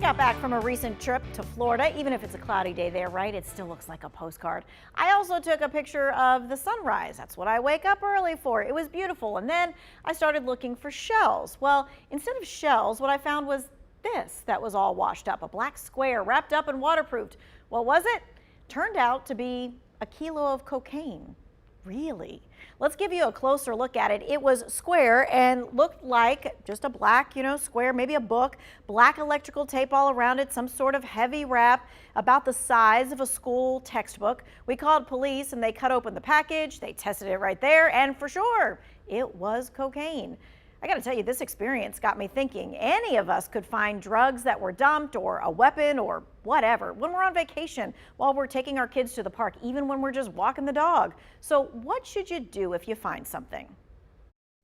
got back from a recent trip to Florida. Even if it's a cloudy day there, right? It still looks like a postcard. I also took a picture of the sunrise. That's what I wake up early for. It was beautiful. And then I started looking for shells. Well, instead of shells, what I found was this that was all washed up, a black square wrapped up and waterproofed. What was it? Turned out to be a kilo of cocaine. Really? Let's give you a closer look at it. It was square and looked like just a black, square, maybe a book, black electrical tape all around it, some sort of heavy wrap about the size of a school textbook. We called police and they cut open the package. They tested it right there, and for sure, it was cocaine. I got to tell you, this experience got me thinking any of us could find drugs that were dumped or a weapon or whatever when we're on vacation, while we're taking our kids to the park, even when we're just walking the dog. So what should you do if you find something?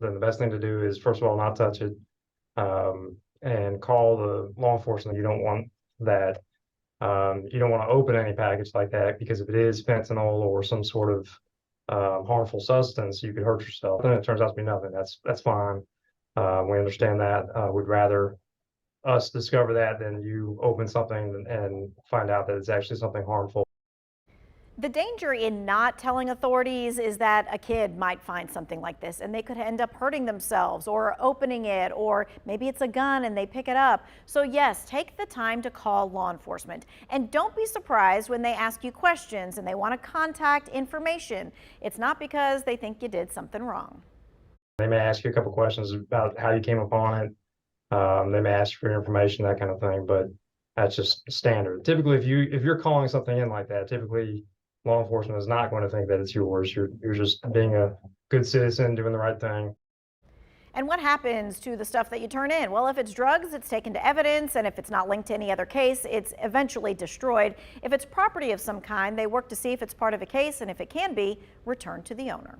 Then the best thing to do is, first of all, not touch it, and call the law enforcement. You don't want that. You don't want to open any package like that, because if it is fentanyl or some sort of harmful substance, you could hurt yourself. And it turns out to be nothing. That's fine. We understand that. We'd rather us discover that than you open something and find out that it's actually something harmful. The danger in not telling authorities is that a kid might find something like this and they could end up hurting themselves or opening it, or maybe it's a gun and they pick it up. So yes, take the time to call law enforcement, and don't be surprised when they ask you questions and they want to contact information. It's not because they think you did something wrong. They may ask you a couple questions about how you came upon it. They may ask you for information, that kind of thing, but that's just standard. Typically, if you're calling something in like that, typically law enforcement is not going to think that it's yours. You're just being a good citizen, doing the right thing. And what happens to the stuff that you turn in? Well, if it's drugs, it's taken to evidence, and if it's not linked to any other case, it's eventually destroyed. If it's property of some kind, they work to see if it's part of a case, and if it can be, returned to the owner.